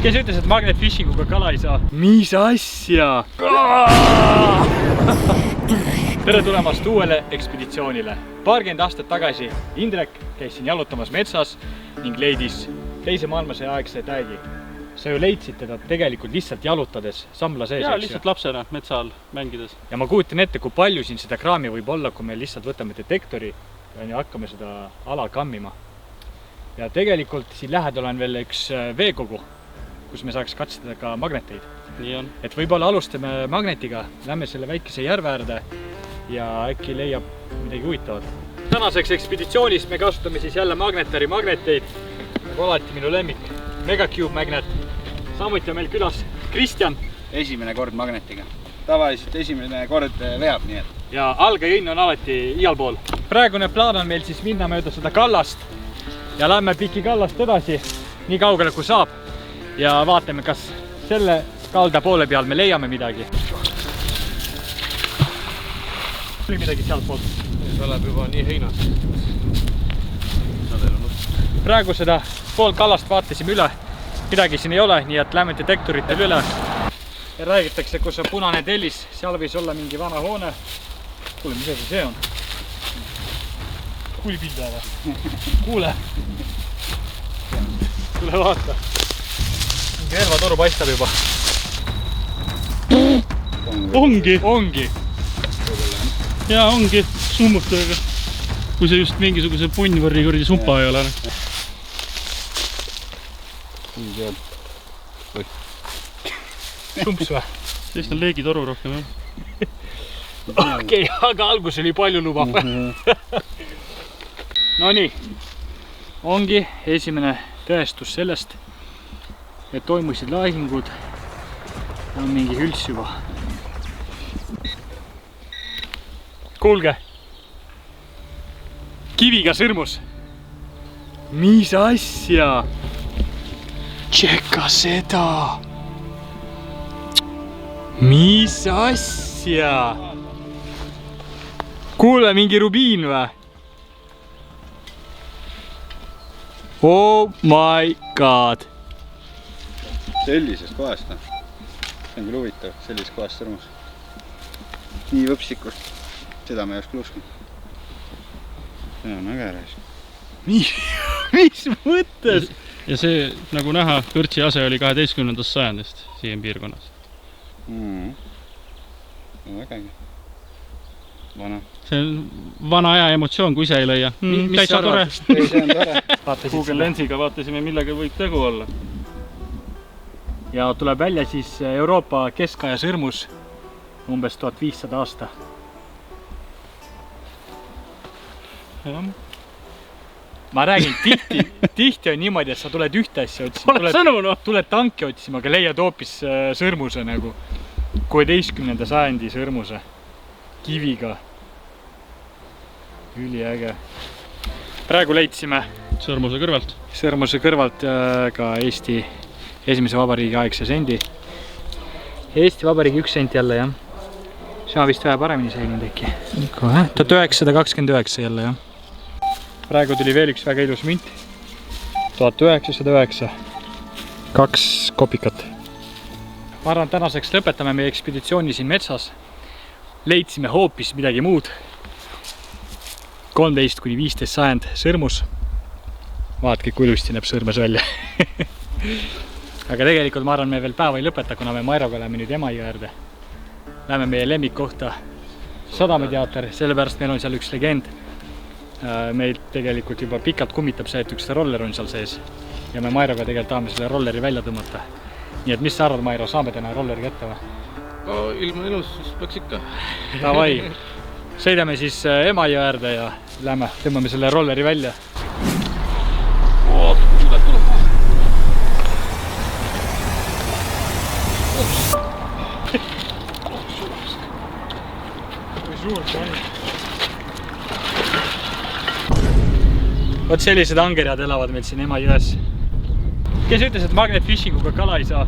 Kes ütles, et magnetfishinguga kala ei saa? Mis asja? Tere tulemast uuele ekspeditsioonile. Paarkümmend aastat tagasi Indrek käis siin jalutamas metsas ning leidis teise maailmasõja aegse täägi. Sa ju leidsid teda tegelikult lihtsalt jalutades samla sees. Jaa, lihtsalt lapsena metsa all mängides. Ja ma kujutan ette, kui palju siin seda kraami võib olla, kui me lihtsalt võtame detektori ja hakkame seda ala kammima. Ja tegelikult siin lähedal on veel üks veekogu, kus me saaks katsetada ka magneteid. Nii on. Et võib-olla alustame magnetiga, lähme selle väikese järveäärde ja äkki leiab midagi huvitavat. Tänaseks ekspeditsioonis me kasutame siis jälle Magnetari magneteid, nagu alati minu lemmik Megacube magnet. Samuti on meil külas Kristjan. Esimene kord magnetiga. Tavaliselt esimene kord veab, nii et. Ja algajõnn on alati igal pool. Praegune plaan on meil siis minna mööda seda kallast ja lähme piki kallast edasi, nii kaugele kui saab. Ja vaatame, kas selle kalda poole peal me leiame midagi. Oli midagi sealt poolt. Ta läheb juba nii heinas. Praegu seda pool kallast vaatasime üle. Midagi siin ei ole, nii et lähme detektoritel üle. Ja räägitakse, kus on punane tellis, seal võis olla mingi vana hoone. Kuule, mis asi see on? Kuulipildaja või? Kuule. Tule vaata. Mingi relvatoru paistab juba. Ongi. Jaa, ongi summutajaga. Kui see just mingisuguse punnvõrri kurdi sumpa ei ole. Sumps või? Sellist on leegitoru rohkem, jah. Okei, aga algus oli palju lubav. No nii, ongi esimene tõestus sellest, et toimusid lahingud ja on mingi hülts juba. Kuulge, kiviga sõrmus. Mis asja? Tšeka seda! Mis asja? Kuule, mingi rubiin või? Oh my god! Sellisest kohast, no. See on küll huvitav, sellisest kohast sõrmus. Nii võpsikust. Seda me ei oska uskida. See on ägeres. Mis mõttes? Ja see, nagu näha, kõrtsi ase oli 12. sajandist siin piirkonnas. Vägegi. Vana. See on vana aja emotsioon, kui ise ei leia. Täitsa tore. See on tore. Google Lensiga vaatasime, millega võib tegu olla. Ja tuleb välja siis Euroopa keskaja sõrmus umbes 1500 aasta. Ma räägin, tihti on niimoodi, et sa tuled ühte asja otsima. Oled sõnu, no? Tuled tanki otsima, aga leiad hoopis sõrmuse nagu 16. sajandi sõrmuse kiviga. Üliäge. Praegu leidsime sõrmuse kõrvalt ka Eesti esimese vabariigi aegse sendi. Eesti vabariigi 1 sent jälle, jah. See on vist vähe paremini säilinud äkki. 1929 jälle, jah. Praegu tuli veel üks väga ilus münt. 1909. 2 kopikat. Ma arvan, tänaseks lõpetame meie ekspeditsiooni siin metsas. Leidsime hoopis midagi muud. 13–15 sajand sõrmus. Vaatke, kui ilusti näeb sõrmes välja. Aga tegelikult ma arvan, me veel päeva ei lõpeta, kuna me Mairoga läheme nüüd Emajõe äärde. Läheme meie lemmikkohta Sadamateater, sellepärast meil on seal üks legend. Meil tegelikult juba pikalt kummitab see, et üks roller on seal sees. Ja me Mairoga tegelikult tahame selle rolleri välja tõmmata. Nii et mis sa arvad, Mairo, saame täna rolleri kätte või? Ilma ilus, siis peaks ikka. Davai, sõidame siis Emajõe äärde ja lähme, tõmbame selle rolleri välja. Kui suur see on? Võt sellised angerjad elavad meil siin Emajões. Kes ütles, et magnetfishinguga kala ei saa?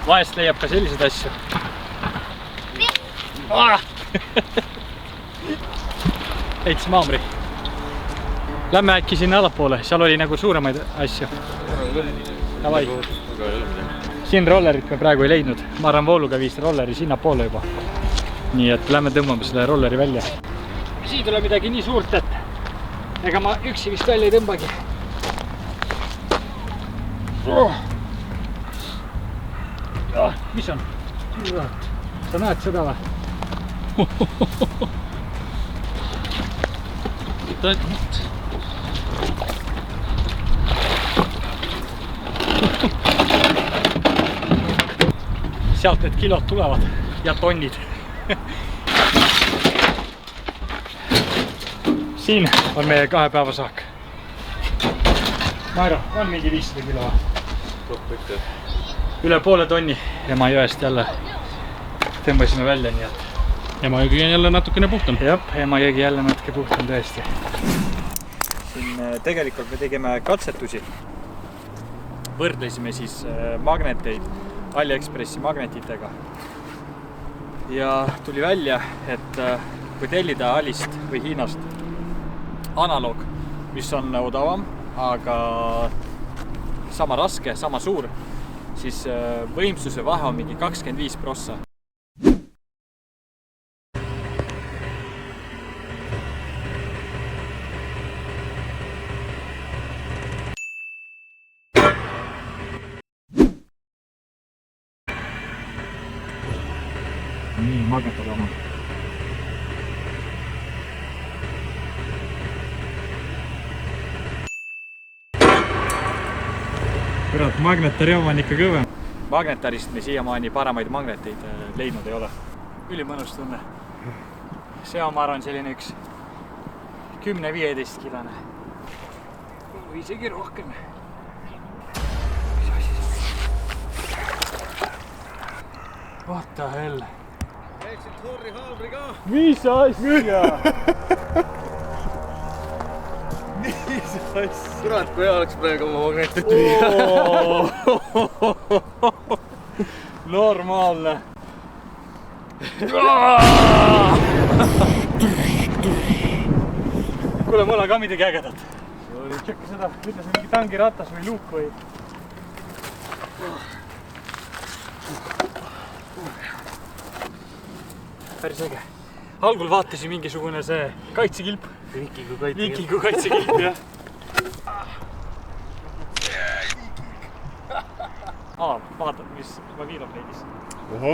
Vahest leiab ka sellised asju. Heits maamri. Lähme äkki sinna allapoole, seal oli nagu suuremaid asju. Davai. Siin rollerit me praegu ei leidnud. Ma arvan, vooluga viis rolleri sinna poole juba. Nii et lähme tõmbame selle rolleri välja. Siin tuleb midagi nii suurt, et ega ma üksi vist välja ei tõmbagi. Mis on? Sa näed seda või? Sealt need kilod tulevad ja tonnid. Siin on meie 2 päeva saak. Mairo, on mingi 500 kilo? Üle poole tonni Emajõest jälle tõmbasime välja, nii et Emajõgi on jälle natukene puhtam. jah, Emajõgi jälle natuke puhtam tõesti. Siin tegelikult me tegime katsetusi. Võrdlesime siis magneteid AliExpressi magnetitega. Ja tuli välja, et kui tellida Alist või Hiinast analoog, mis on odavam, aga sama raske, sama suur, siis võimsuse vahe on mingi 25%. Nii, magnet oli oma. Kurat, Magnetari oma on ikka kõvem. Magnetarist me siiamaani paremaid magneteid leidnud ei ole. Ülimõnus tunne. See on, ma arvan, selline üks 10-15 kilone. Või isegi rohkem. What the hell? Teeksid Horri haavri ka. Mis asja? Kurat, kui oleks praegu oma magnetit Normaalne. Kuule, mul on ka midagi ägedat. Tšekka seda, ütle see mingi tangiratas või luuk või? Päris äge. Algul vaatasin mingisugune see kaitsekilp. Viikingu kaitsekilp, jah. Vaatad, mis Vavilov leidis. Oho.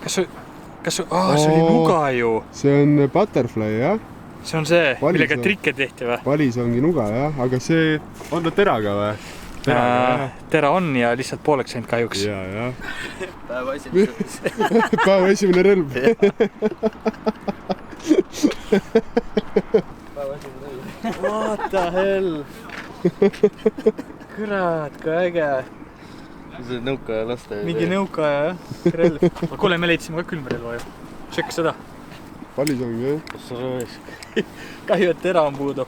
See oli nuga ju. See on butterfly, jah? See on see, Valis millega on. trikke tehti või? Valis ongi nuga, jah? Aga see on ta teraga või? Tera on ja lihtsalt pooleks ainult kahjuks. Jaa, jah. päeva Päeva esimene relv. What the hell? Kurat, kui äge. See nõukaja laste. Mingi nõukaja, jah. Relv. Kuule, me leidsime ka külmrelva ju. Tšekka seda. Valis ongi, jah? Kus sa rõõs? Kahju, et tera on puudu.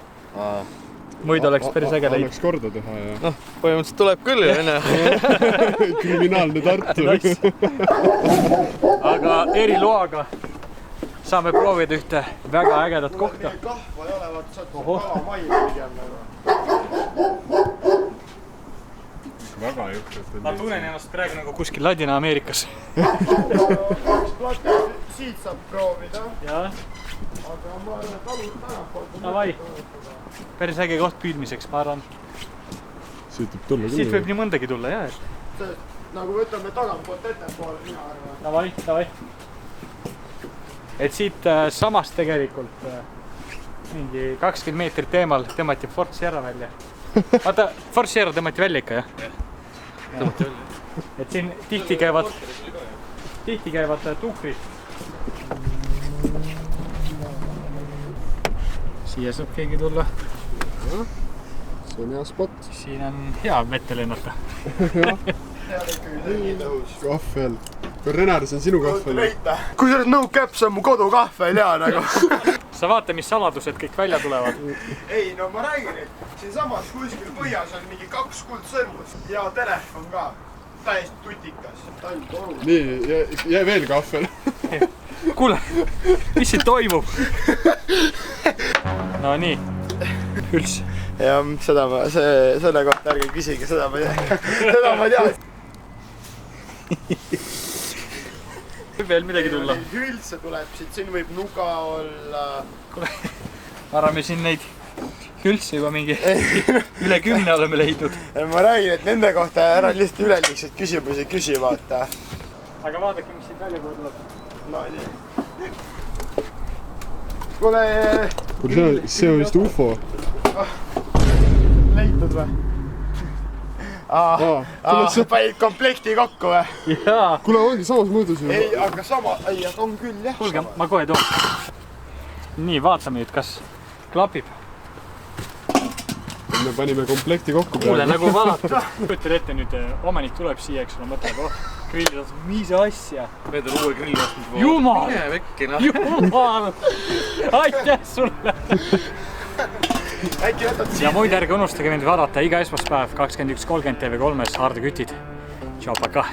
Muidu oleks päris äge leid. Annaks korda teha, jah. Noh, põhimõtteliselt tuleb küll ju, enne. Kriminaalne Tartu. Nice. Aga eriloaga saame proovida ühte väga ägedat kohta. Kahva ei ole, vaata, saad Ohoh. kalamai pigem. Väga juhtub. Ma tunnen ennast praegu nagu kuskil Ladina-Ameerikas. Siit saab proovida. Jah. Aga ma arvan, et alul tagantpoolt. Davai. Päris äge koht püüdmiseks, ma arvan. Siit võib tulla küll. Siit võib nii mõndagi tulla, jah. Nagu võtame tagantpoolt ettepoole, mina arvan. Davai. Et siit samast tegelikult mingi 20 meetrit eemal tõmmati Fort Sierra välja. Vaata, Fort Sierra tõmmati välja ikka, jah? Tõmmati välja. Et siin tihti käivad tuhkrid. Siia saab keegi tulla. See on hea spot. Siin on hea vette lennata. Kahvel. Kui Renar, see on sinu kahvel. Kui sa oled no caps, on mu kodukahvel ja nagu. Sa vaata, mis saladused kõik välja tulevad. Ei, no ma räägin, et siinsamas kuskil põhjas on mingi 2 kuldsõrmust ja telefon ka. täiesti tutikas. nii, ja veel kahvel. Kuule, mis siin toimub? No nii, üldse. ja seda ma, selle kohta ärge küsige, seda ma tean. Seda ma tean. Võib veel midagi tulla? Üldse tuleb siit, siin võib nuga olla. Kuule, arvame siin neid üldse juba mingi üle 10 oleme leidnud. Ma räägin, et nende kohta ära lihtsalt üleliigseid küsimusi küsi, vaata. Aga vaadake, mis siin välja tuleb. No nii. Kuule, see on vist UFO. leitud või? Panid komplekti kokku või? Jaa. Kuule, ongi samas mõõdus ju. Ei, aga sama, ei, aga on küll jah. Kuulge, ma kohe toon. Nii, vaatame nüüd, kas klapib. Me panime komplekti kokku. Kuule, nagu valatud. Võtad ette nüüd, omanik tuleb siia, eks ole, mõtleb, grillid, mis asja? Need on uue grilli ostnud. Jumal! Mine vekki, noh. Jumal! Aitäh sulle! Äkki võtad Ja muid ärge unustage mind vaadata iga esmaspäev 21.30 TV3-s Harde Kütid. Tšau, paka!